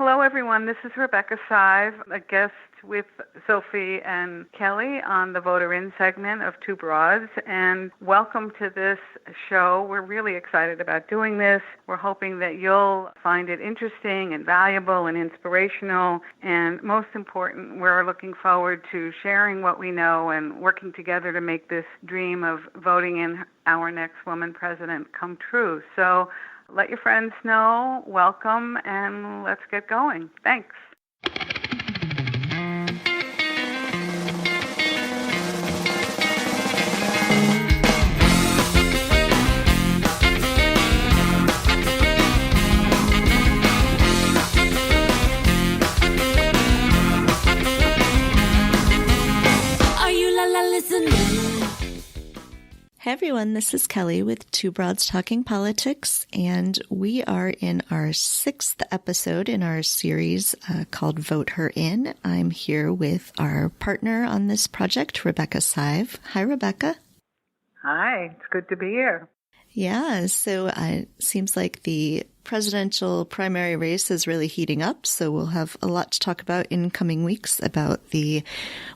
Hello, everyone. This is Rebecca Sive, a guest with Sophie and Kelly on the Voter In segment of Two Broads. And welcome to this show. We're really excited about doing this. We're hoping that you'll find it interesting and valuable and inspirational. And most important, we're looking forward to sharing what we know and working together to make this dream of voting in our next woman president come true. So let your friends know, welcome, and let's get going. Thanks. Are you listening? Hey everyone, this is Kelly with Two Broads Talking Politics, and we are in our 6th episode in our series called Vote Her In. I'm here with our partner on this project, Rebecca Sive. Hi, Rebecca. Hi, it's good to be here. Yeah, so it seems like the presidential primary race is really heating up, so we'll have a lot to talk about in coming weeks about the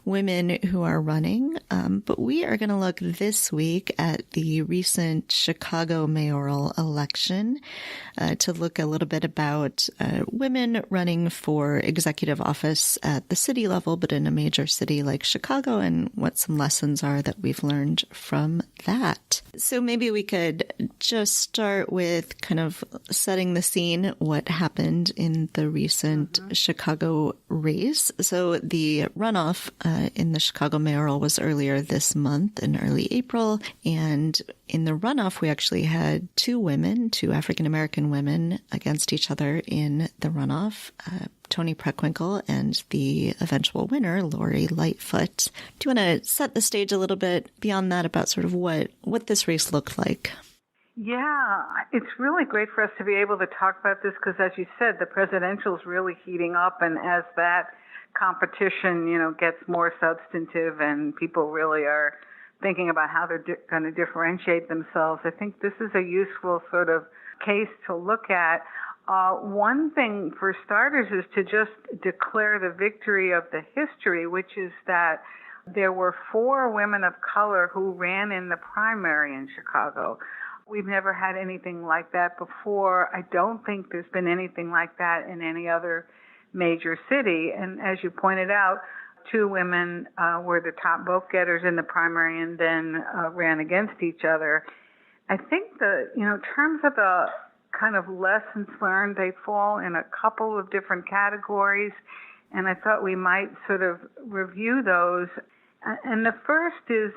women who are running. But we are going to look this week at the recent Chicago mayoral election to look a little bit about women running for executive office at the city level, but in a major city like Chicago, and what some lessons are that we've learned from that. So maybe we could just start with kind of setting the scene, what happened in the recent Chicago race. So the runoff in the Chicago mayoral was earlier this month in early April. And in the runoff, we actually had two African-American women against each other in the runoff, Toni Preckwinkle and the eventual winner, Lori Lightfoot. Do you want to set the stage a little bit beyond that about sort of what this race looked like? Yeah, it's really great for us to be able to talk about this because, as you said, the presidential is really heating up, and as that competition, gets more substantive and people really are thinking about how they're going to differentiate themselves, I think this is a useful sort of case to look at. One thing, for starters, is to just declare the victory of the history, which is that there were 4 women of color who ran in the primary in Chicago. We've never had anything like that before. I don't think there's been anything like that in any other major city. And as you pointed out, 2 women were the top vote getters in the primary and then ran against each other. I think in terms of the kind of lessons learned, they fall in a couple of different categories. And I thought we might sort of review those. And the first is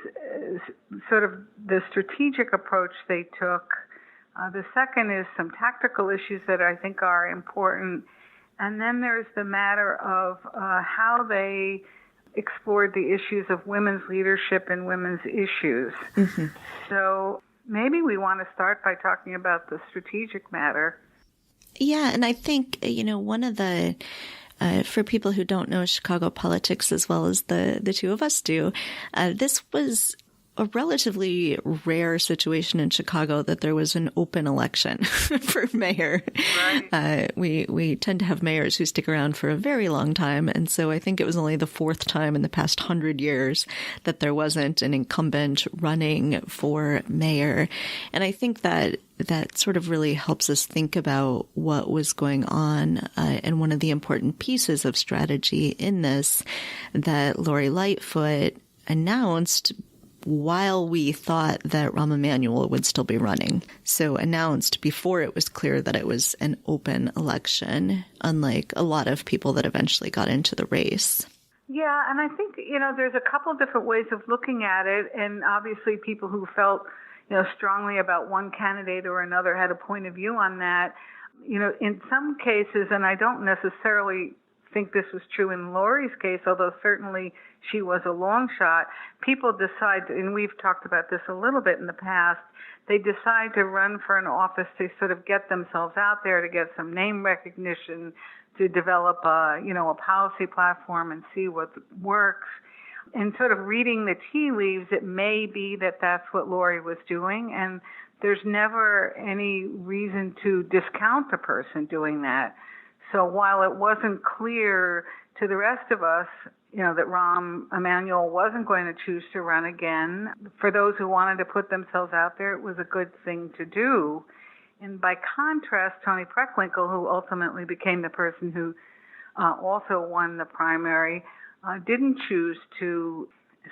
sort of the strategic approach they took. The second is some tactical issues that I think are important. And then there's the matter of how they explored the issues of women's leadership and women's issues. Mm-hmm. So maybe we want to start by talking about the strategic matter. Yeah, and I think, one of the for people who don't know Chicago politics as well as the two of us do, this was a relatively rare situation in Chicago that there was an open election for mayor. Right. We tend to have mayors who stick around for a very long time. And so I think it was only the 4th time in the past 100 years that there wasn't an incumbent running for mayor. And I think that sort of really helps us think about what was going on. And one of the important pieces of strategy in this that Lori Lightfoot announced while we thought that Rahm Emanuel would still be running. So announced before it was clear that it was an open election, unlike a lot of people that eventually got into the race. Yeah, and I think, there's a couple of different ways of looking at it. And obviously people who felt, strongly about one candidate or another had a point of view on that. In some cases, and I don't necessarily think this was true in Lori's case, although certainly she was a long shot, people decide, and we've talked about this a little bit in the past, they decide to run for an office to sort of get themselves out there, to get some name recognition, to develop a policy platform and see what works. And sort of reading the tea leaves, it may be that that's what Lori was doing, and there's never any reason to discount a person doing that. So while it wasn't clear to the rest of us, that Rahm Emanuel wasn't going to choose to run again, for those who wanted to put themselves out there, it was a good thing to do. And by contrast, Tony Preckwinkle, who ultimately became the person who also won the primary, didn't choose to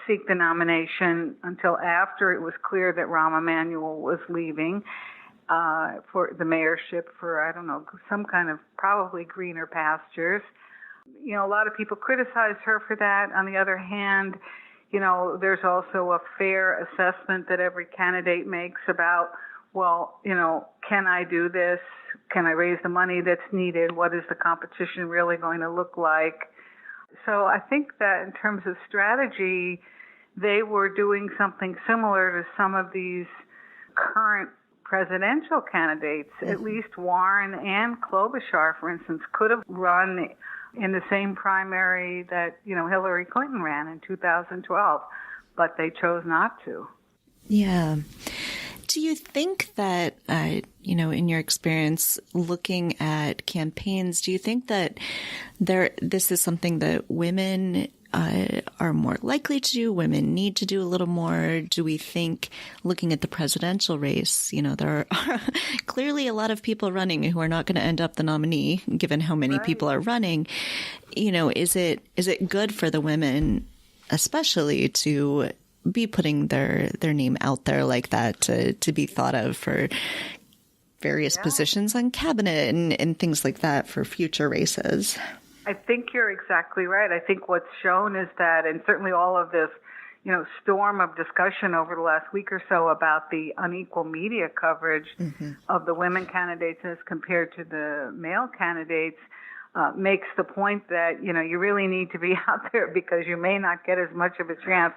seek the nomination until after it was clear that Rahm Emanuel was leaving for the mayorship for, I don't know, some kind of probably greener pastures. A lot of people criticize her for that. On the other hand, there's also a fair assessment that every candidate makes about, well, can I do this? Can I raise the money that's needed? What is the competition really going to look like? So I think that in terms of strategy, they were doing something similar to some of these current presidential candidates. Mm-hmm. At least Warren and Klobuchar, for instance, could have run in the same primary that, Hillary Clinton ran in 2012, but they chose not to. Yeah. Do you think that, in your experience looking at campaigns, do you think that this is something that women are more likely to do, women need to do a little more? Do we think, looking at the presidential race, there are clearly a lot of people running who are not going to end up the nominee, given how many people are running. Is it good for the women, especially, to be putting their name out there like that, to be thought of for various positions on cabinet and things like that for future races? I think you're exactly right. I think what's shown is that, and certainly all of this, storm of discussion over the last week or so about the unequal media coverage of the women candidates as compared to the male candidates, makes the point that, you really need to be out there because you may not get as much of a chance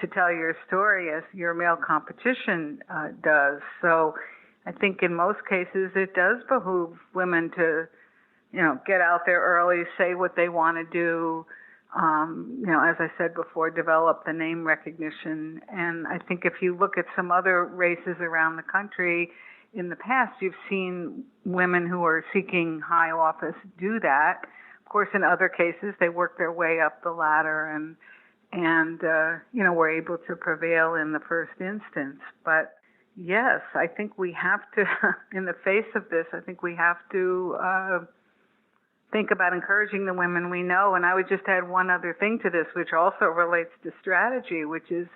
to tell your story as your male competition does. So I think in most cases it does behoove women to, get out there early, say what they want to do, as I said before, develop the name recognition. And I think if you look at some other races around the country, in the past, you've seen women who are seeking high office do that. Of course, in other cases, they work their way up the ladder and were able to prevail in the first instance. But yes, I think we have to, in the face of this, I think we have to think about encouraging the women we know. And I would just add one other thing to this, which also relates to strategy, which is,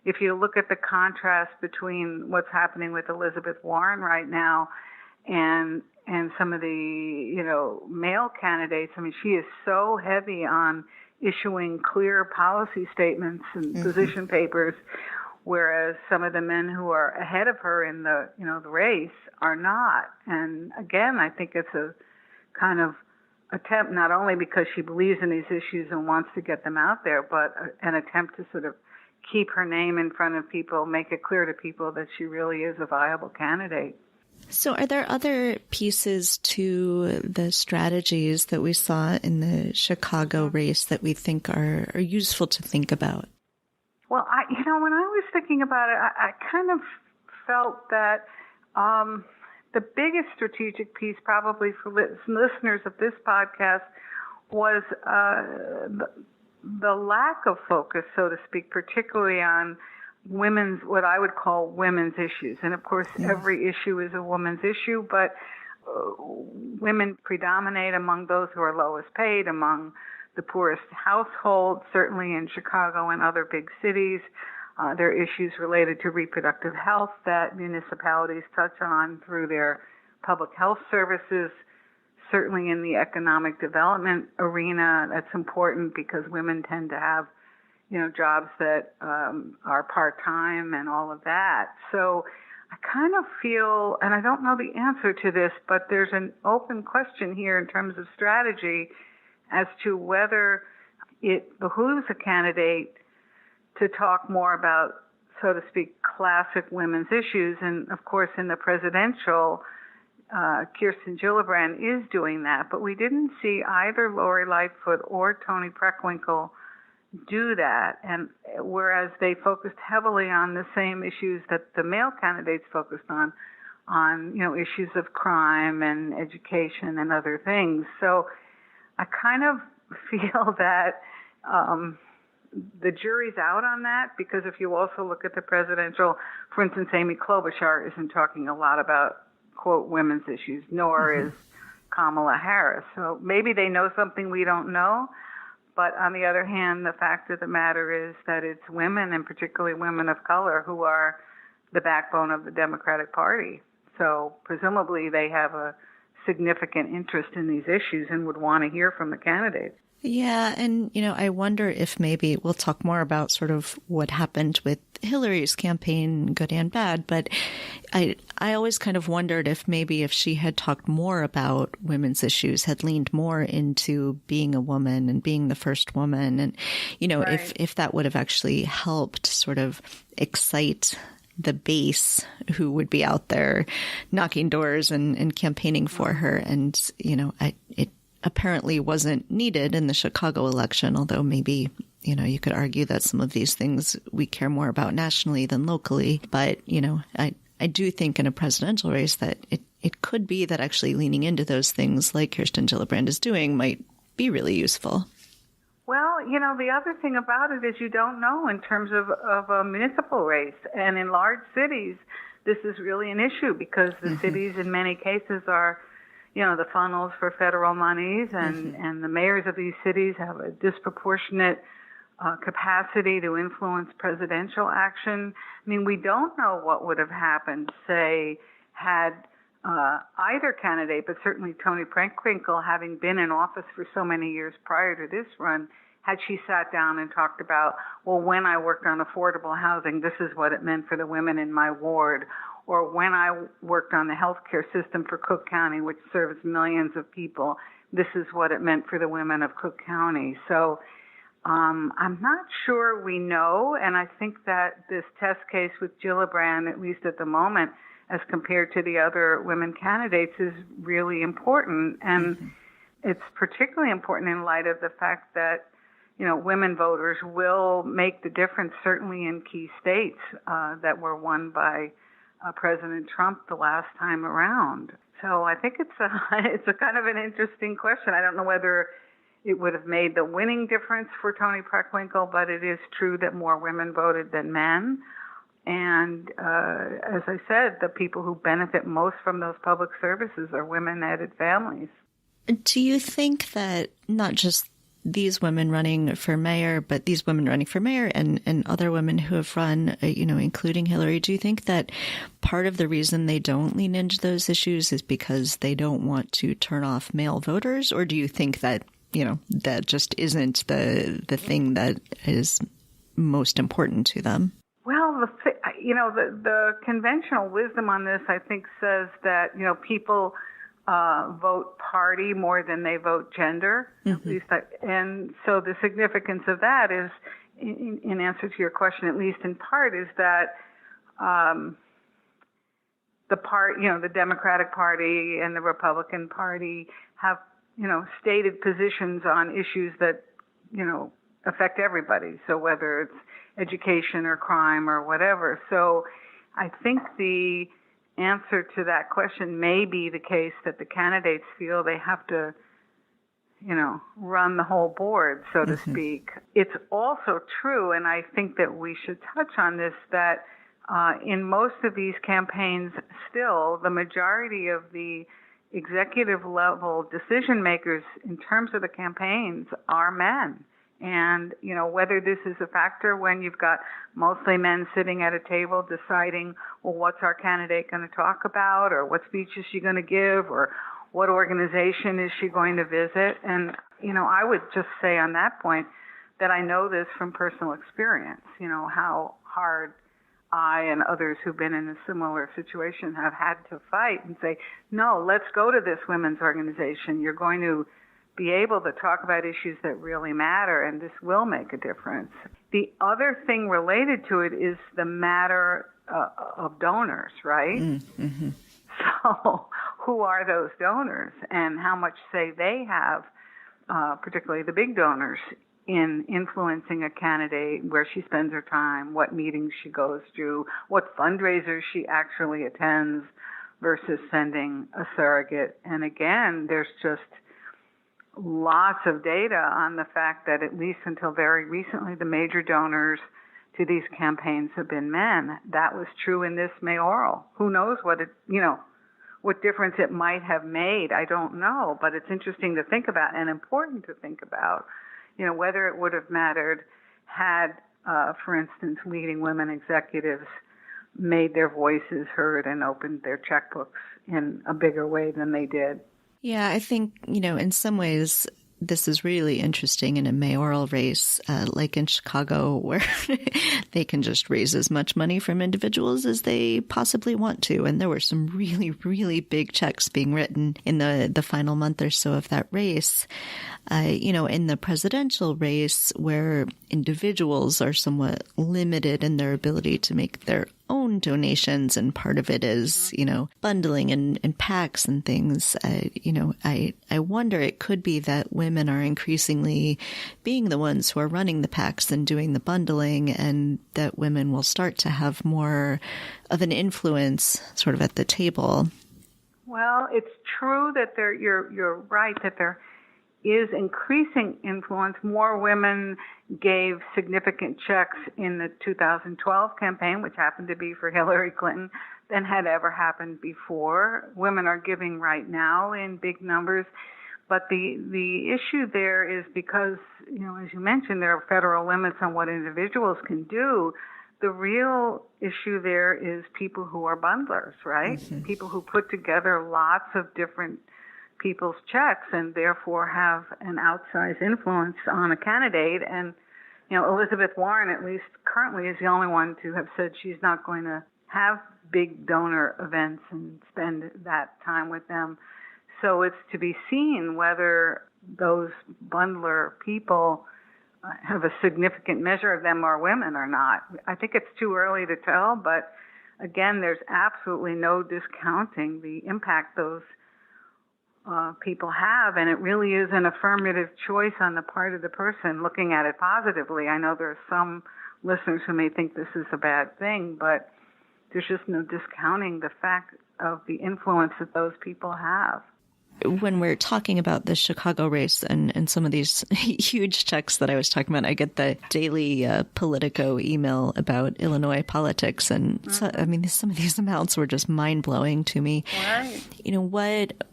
if you look at the contrast between what's happening with Elizabeth Warren right now and some of the, male candidates, I mean, she is so heavy on issuing clear policy statements and position papers, whereas some of the men who are ahead of her in the, the race are not. And again, I think it's a kind of attempt, not only because she believes in these issues and wants to get them out there, but an attempt to sort of keep her name in front of people, make it clear to people that she really is a viable candidate. So are there other pieces to the strategies that we saw in the Chicago race that we think are useful to think about? Well, when I was thinking about it, I kind of felt that the biggest strategic piece probably for listeners of this podcast was the lack of focus, so to speak, particularly on women's, what I would call women's issues. And of course, every issue is a woman's issue, but women predominate among those who are lowest paid, among the poorest households, certainly in Chicago and other big cities. There are issues related to reproductive health that municipalities touch on through their public health services. Certainly in the economic development arena, that's important because women tend to have, jobs that are part-time and all of that. So I kind of feel, and I don't know the answer to this, but there's an open question here in terms of strategy as to whether it behooves a candidate to talk more about, so to speak, classic women's issues. And of course, in the presidential, Kirsten Gillibrand is doing that, but we didn't see either Lori Lightfoot or Tony Preckwinkle do that. And whereas they focused heavily on the same issues that the male candidates focused on, on, issues of crime and education and other things. So I kind of feel that the jury's out on that, because if you also look at the presidential, for instance, Amy Klobuchar isn't talking a lot about, quote, women's issues, nor is Kamala Harris. So maybe they know something we don't know. But on the other hand, the fact of the matter is that it's women, and particularly women of color, who are the backbone of the Democratic Party. So presumably they have a significant interest in these issues and would want to hear from the candidates. Yeah, and, I wonder if maybe we'll talk more about sort of what happened with Hillary's campaign, good and bad, but I always kind of wondered if maybe if she had talked more about women's issues, had leaned more into being a woman and being the first woman, and, Right. if that would have actually helped sort of excite the base who would be out there knocking doors and campaigning for her. And, it apparently wasn't needed in the Chicago election, although maybe, you could argue that some of these things we care more about nationally than locally. But, I do think in a presidential race that it could be that actually leaning into those things like Kirsten Gillibrand is doing might be really useful. Well, the other thing about it is you don't know in terms of a municipal race. And in large cities, this is really an issue, because the cities in many cases are, the funnels for federal monies, and the mayors of these cities have a disproportionate capacity to influence presidential action. I mean, we don't know what would have happened, say, had either candidate, but certainly Toni Preckwinkle, having been in office for so many years prior to this run, had she sat down and talked about, well, when I worked on affordable housing, this is what it meant for the women in my ward, or when I worked on the healthcare system for Cook County, which serves millions of people, this is what it meant for the women of Cook County. So I'm not sure we know, and I think that this test case with Gillibrand, at least at the moment, as compared to the other women candidates, is really important. And it's particularly important in light of the fact that, women voters will make the difference, certainly in key states that were won by President Trump the last time around. So I think it's a kind of an interesting question. I don't know whether it would have made the winning difference for Toni Preckwinkle, but it is true that more women voted than men. And as I said, the people who benefit most from those public services are women-headed families. Do you think that not just these women running for mayor, but these women running for mayor and other women who have run, including Hillary, do you think that part of the reason they don't lean into those issues is because they don't want to turn off male voters? Or do you think that, that just isn't the thing that is most important to them? Well, the conventional wisdom on this, I think, says that, people vote party more than they vote gender. At least, and so the significance of that is, in answer to your question, at least in part, is that the Democratic Party and the Republican Party have, stated positions on issues that, affect everybody. So whether it's education or crime or whatever. So I think the answer to that question may be the case that the candidates feel they have to, run the whole board, so to speak. It's also true, and I think that we should touch on this, that in most of these campaigns still, the majority of the executive level decision makers in terms of the campaigns are men. And, whether this is a factor when you've got mostly men sitting at a table deciding, well, what's our candidate going to talk about, or what speech is she going to give, or what organization is she going to visit? And, I would just say on that point that I know this from personal experience, how hard I and others who've been in a similar situation have had to fight and say, no, let's go to this women's organization. You're going to be able to talk about issues that really matter, and this will make a difference. The other thing related to it is the matter of donors, right? Mm-hmm. So who are those donors, and how much say they have, particularly the big donors, in influencing a candidate, where she spends her time, what meetings she goes to, what fundraisers she actually attends, versus sending a surrogate. And again, there's just lots of data on the fact that at least until very recently, the major donors to these campaigns have been men. That was true in this mayoral. Who knows what what difference it might have made? I don't know, but it's interesting to think about and important to think about, whether it would have mattered had, for instance, leading women executives made their voices heard and opened their checkbooks in a bigger way than they did. Yeah, I think, in some ways, this is really interesting in a mayoral race, like in Chicago, where they can just raise as much money from individuals as they possibly want to. And there were some really, really big checks being written in the final month or so of that race. In the presidential race, where individuals are somewhat limited in their ability to make their own donations, and part of it is, bundling and PACs and things. I wonder, it could be that women are increasingly being the ones who are running the PACs and doing the bundling, and that women will start to have more of an influence sort of at the table. Well, it's true that you're right that there is increasing influence. More women gave significant checks in the 2012 campaign, which happened to be for Hillary Clinton, than had ever happened before. Women are giving right now in big numbers. But the issue there is because, as you mentioned, there are federal limits on what individuals can do. The real issue there is people who are bundlers, right? Mm-hmm. People who put together lots of different people's checks and therefore have an outsized influence on a candidate. And, Elizabeth Warren, at least currently, is the only one to have said she's not going to have big donor events and spend that time with them. So it's to be seen whether those bundler people have a significant measure of them are women or not. I think it's too early to tell, but again, there's absolutely no discounting the impact those people have, and it really is an affirmative choice on the part of the person looking at it positively. I know there are some listeners who may think this is a bad thing, but there's just no discounting the fact of the influence that those people have. When we're talking about the Chicago race and some of these huge checks that I was talking about, I get the daily Politico email about Illinois politics. And some of these amounts were just mind blowing to me. Right.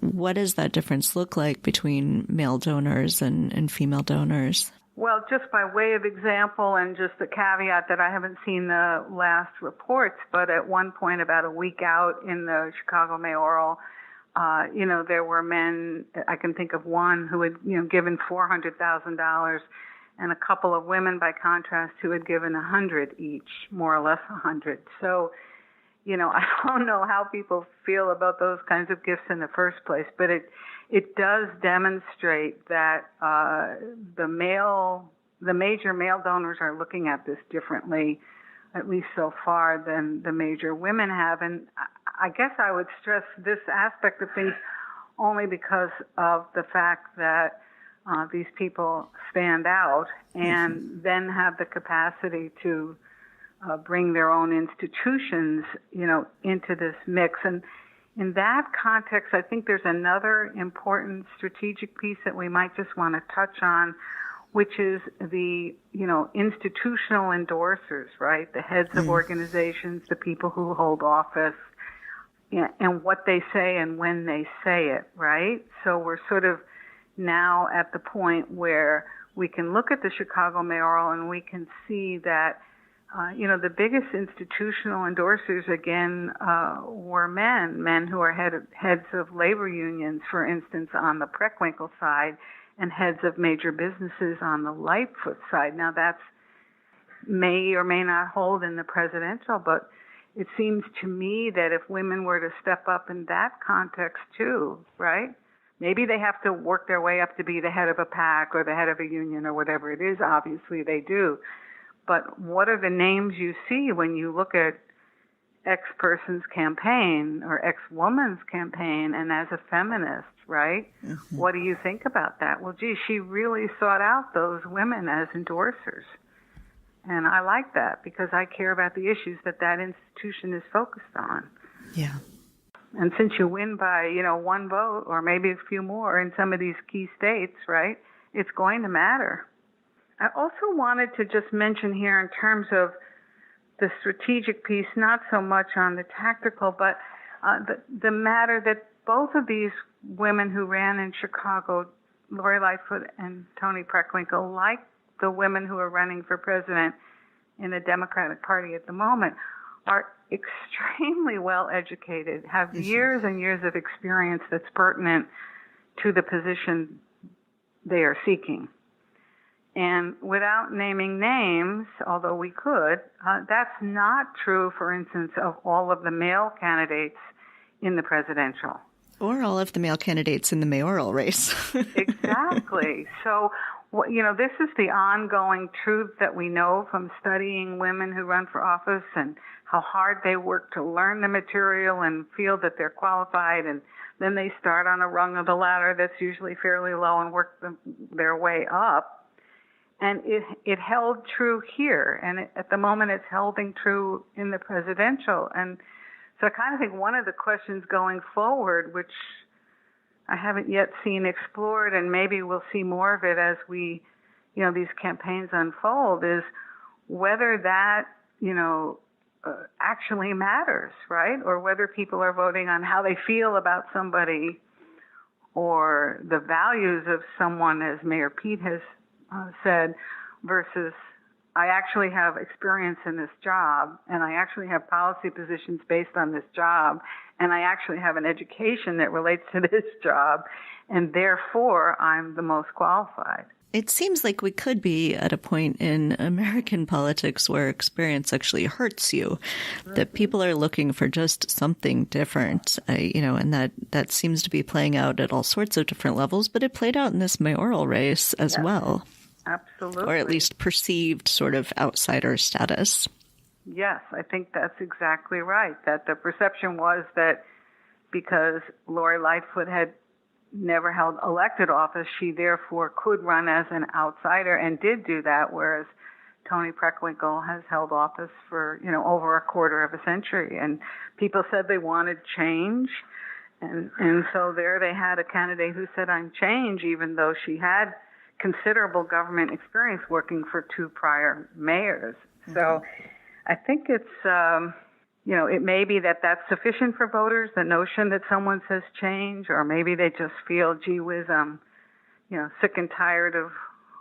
What does that difference look like between male donors and female donors? Well, just by way of example, and just the caveat that I haven't seen the last reports, but at one point about a week out in the Chicago mayoral, there were men, I can think of one who had, given $400,000, and a couple of women, by contrast, who had given $100 each, more or less $100. So, I don't know how people feel about those kinds of gifts in the first place, but it does demonstrate that the major male donors are looking at this differently, at least so far, than the major women have. And I guess I would stress this aspect of things only because of the fact that these people stand out and then have the capacity to bring their own institutions, into this mix. And in that context, I think there's another important strategic piece that we might just want to touch on, which is the, institutional endorsers, right? The heads of organizations, the people who hold office, and what they say and when they say it, right? So we're sort of now at the point where we can look at the Chicago mayoral and we can see that, the biggest institutional endorsers, again, were men who are heads of labor unions, for instance, on the Preckwinkle side, and heads of major businesses on the Lightfoot side. Now, that's may or may not hold in the presidential, but it seems to me that if women were to step up in that context too, right? Maybe they have to work their way up to be the head of a PAC or the head of a union or whatever it is. Obviously, they do. But what are the names you see when you look at X person's campaign or X woman's campaign, and as a feminist, right? Mm-hmm. What do you think about that? Well, gee, she really sought out those women as endorsers. And I like that because I care about the issues that institution is focused on. Yeah. And since you win by, one vote or maybe a few more in some of these key states, right, it's going to matter. I also wanted to just mention here in terms of the strategic piece, not so much on the tactical, but the matter that both of these women who ran in Chicago, Lori Lightfoot and Toni Preckwinkle, like the women who are running for president in the Democratic Party at the moment, are extremely well educated, have years and years of experience that's pertinent to the position they are seeking. And without naming names, although we could, that's not true, for instance, of all of the male candidates in the presidential. Or all of the male candidates in the mayoral race. Exactly. So, this is the ongoing truth that we know from studying women who run for office and how hard they work to learn the material and feel that they're qualified, and then they start on a rung of the ladder that's usually fairly low and work their way up. And it held true here, and at the moment it's holding true in the presidential. And so I kind of think one of the questions going forward, which I haven't yet seen explored, and maybe we'll see more of it as these campaigns unfold, is whether that, actually matters, right? Or whether people are voting on how they feel about somebody or the values of someone, as Mayor Pete has said, versus I actually have experience in this job, and I actually have policy positions based on this job, and I actually have an education that relates to this job, and therefore I'm the most qualified. It seems like we could be at a point in American politics where experience actually hurts you, that people are looking for just something different, and that seems to be playing out at all sorts of different levels, but it played out in this mayoral race as well. Absolutely. Or at least perceived sort of outsider status. Yes, I think that's exactly right. That the perception was that because Lori Lightfoot had never held elected office, she therefore could run as an outsider and did do that, whereas Toni Preckwinkle has held office for, over a quarter of a century. And people said they wanted change. And so there they had a candidate who said, I'm change, even though she had considerable government experience working for two prior mayors. Mm-hmm. So I think it's, it may be that that's sufficient for voters, the notion that someone says change, or maybe they just feel, gee whiz, I'm, sick and tired of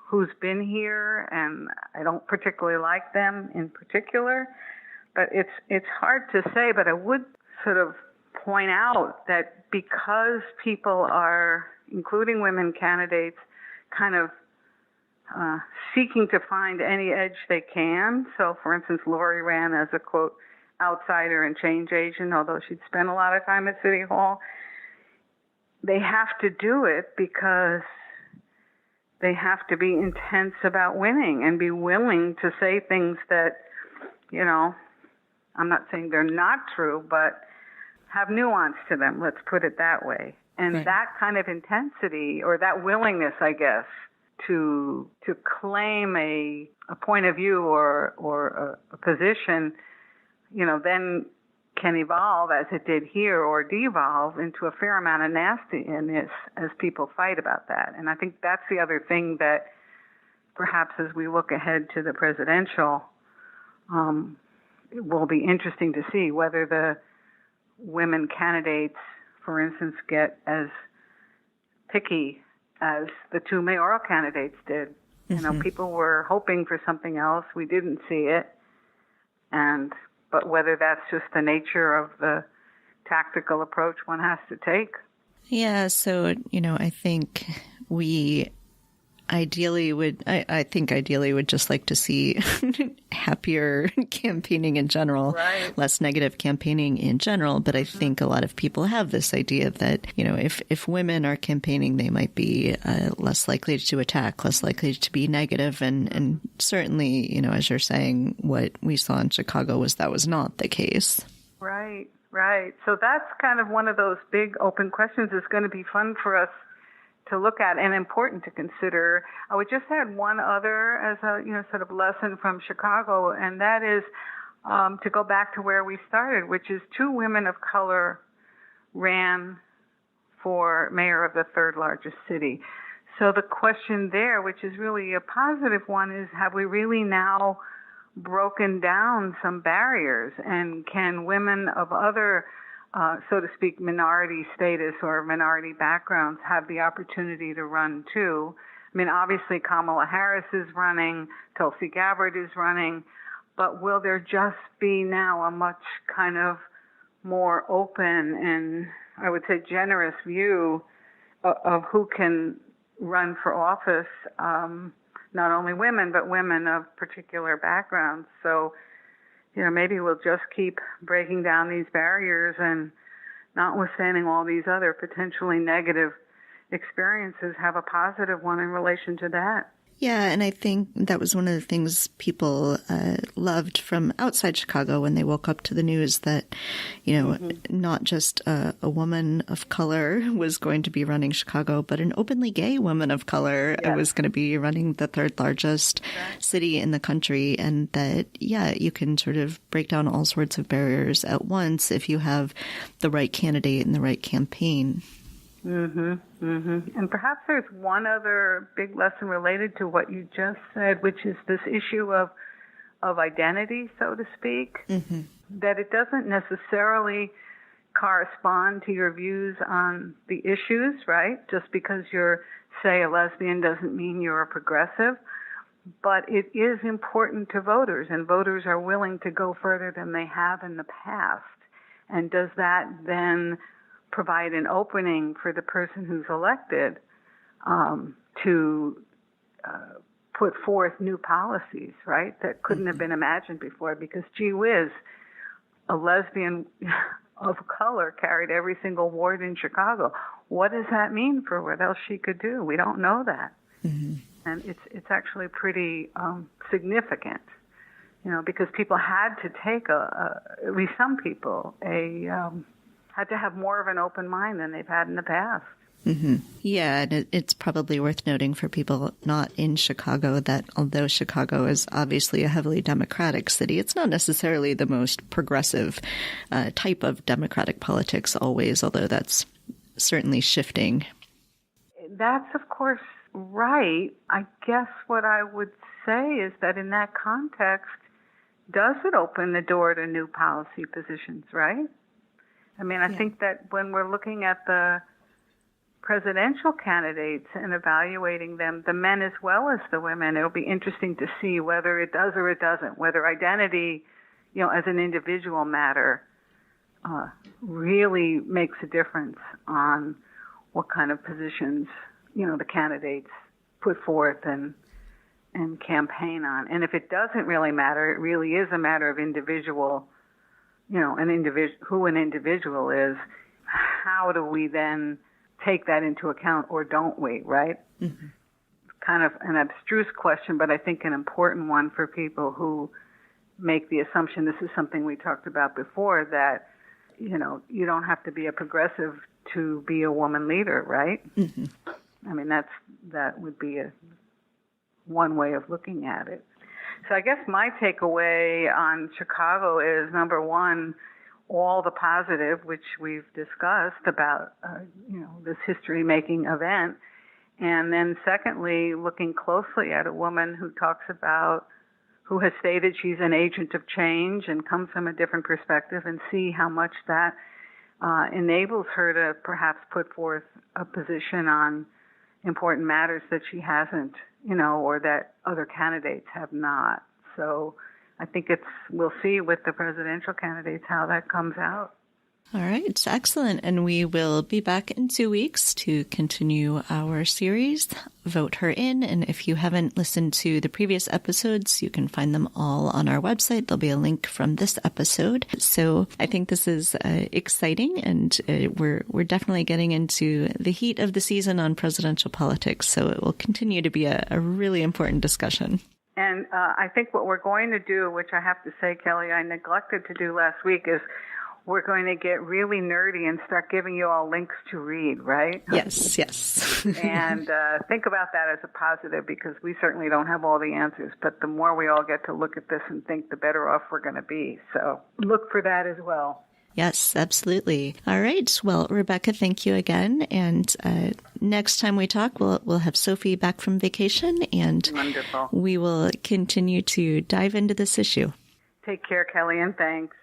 who's been here, and I don't particularly like them in particular. But it's hard to say, but I would sort of point out that because people are, including women candidates, kind of seeking to find any edge they can. So, for instance, Lori ran as a, quote, outsider and change agent, although she'd spent a lot of time at City Hall. They have to do it because they have to be intense about winning and be willing to say things that, I'm not saying they're not true, but have nuance to them, let's put it that way. And right. That kind of intensity, or that willingness, I guess, to claim a point of view or a position, then can evolve, as it did here, or devolve into a fair amount of nastiness as people fight about that. And I think that's the other thing that perhaps as we look ahead to the presidential, it will be interesting to see whether the women candidates, for instance, get as picky as the two mayoral candidates did. Mm-hmm. People were hoping for something else. We didn't see it. But whether that's just the nature of the tactical approach one has to take. Yeah, so, I think we ideally would just like to see happier campaigning in general, right. Less negative campaigning in general. But I think a lot of people have this idea that, if women are campaigning, they might be less likely to attack, less likely to be negative. And certainly, as you're saying, what we saw in Chicago was not the case. Right. So that's kind of one of those big open questions that's going to be fun for us to look at and important to consider. I would just add one other as a sort of lesson from Chicago, and that is to go back to where we started, which is two women of color ran for mayor of the third largest city. So the question there, which is really a positive one, is have we really now broken down some barriers, and can women of other, so to speak, minority status or minority backgrounds have the opportunity to run too? I mean, obviously Kamala Harris is running, Tulsi Gabbard is running, but will there just be now a much kind of more open and, I would say, generous view of who can run for office, not only women, but women of particular backgrounds? So, maybe we'll just keep breaking down these barriers, and notwithstanding all these other potentially negative experiences, have a positive one in relation to that. Yeah, and I think that was one of the things people loved from outside Chicago when they woke up to the news that, not just a woman of color was going to be running Chicago, but an openly gay woman of color was going to be running the third largest city in the country. And that, you can sort of break down all sorts of barriers at once if you have the right candidate and the right campaign. And perhaps there's one other big lesson related to what you just said, which is this issue of identity, so to speak, that it doesn't necessarily correspond to your views on the issues, right? Just because you're, say, a lesbian doesn't mean you're a progressive, but it is important to voters, and voters are willing to go further than they have in the past. And does that then provide an opening for the person who's elected to put forth new policies, right, that couldn't have been imagined before? Because, gee whiz, a lesbian of color carried every single ward in Chicago. What does that mean for what else she could do? We don't know that. And it's actually pretty significant, because people had to take at least some people, had to have more of an open mind than they've had in the past. Yeah, and it's probably worth noting for people not in Chicago that although Chicago is obviously a heavily Democratic city, it's not necessarily the most progressive type of Democratic politics always, although that's certainly shifting. That's, of course, right. I guess what I would say is that in that context, does it open the door to new policy positions, right? I mean, I think that when we're looking at the presidential candidates and evaluating them, the men as well as the women, it'll be interesting to see whether it does or it doesn't, whether identity, as an individual matter, really makes a difference on what kind of positions, the candidates put forth and campaign on. And if it doesn't really matter, it really is a matter of individual, who an individual is. How do we then take that into account, or don't we, right? Kind of an abstruse question, but I think an important one for people who make the assumption, this is something we talked about before, that, you don't have to be a progressive to be a woman leader, right? I mean, that would be one way of looking at it. So I guess my takeaway on Chicago is, number one, all the positive, which we've discussed about, this history-making event. And then secondly, looking closely at a woman who has stated she's an agent of change and comes from a different perspective, and see how much that enables her to perhaps put forth a position on important matters that she hasn't, or that other candidates have not. So I think we'll see with the presidential candidates how that comes out. All right. Excellent. And we will be back in 2 weeks to continue our series, Vote Her In. And if you haven't listened to the previous episodes, you can find them all on our website. There'll be a link from this episode. So I think this is exciting, and we're definitely getting into the heat of the season on presidential politics. So it will continue to be a really important discussion. And I think what we're going to do, which I have to say, Kelly, I neglected to do last week, is we're going to get really nerdy and start giving you all links to read, right? Yes. And think about that as a positive, because we certainly don't have all the answers. But the more we all get to look at this and think, the better off we're going to be. So look for that as well. Yes, absolutely. All right. Well, Rebecca, thank you again. And next time we talk, we'll have Sophie back from vacation, and Wonderful. We will continue to dive into this issue. Take care, Kelly, and thanks.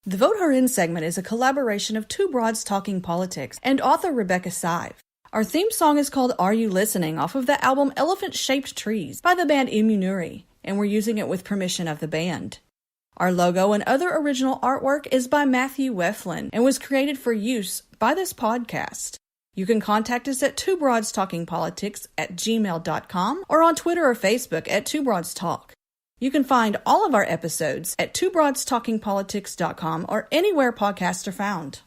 The Vote Her In segment is a collaboration of Two Broads Talking Politics and author Rebecca Sive. Our theme song is called Are You Listening, off of the album Elephant Shaped Trees by the band Immunuri, and we're using it with permission of the band. Our logo and other original artwork is by Matthew Weflin and was created for use by this podcast. You can contact us at twobroadstalkingpolitics@gmail.com or on Twitter or Facebook at Two Broads Talk. You can find all of our episodes at twobroadstalkingpolitics.com or anywhere podcasts are found.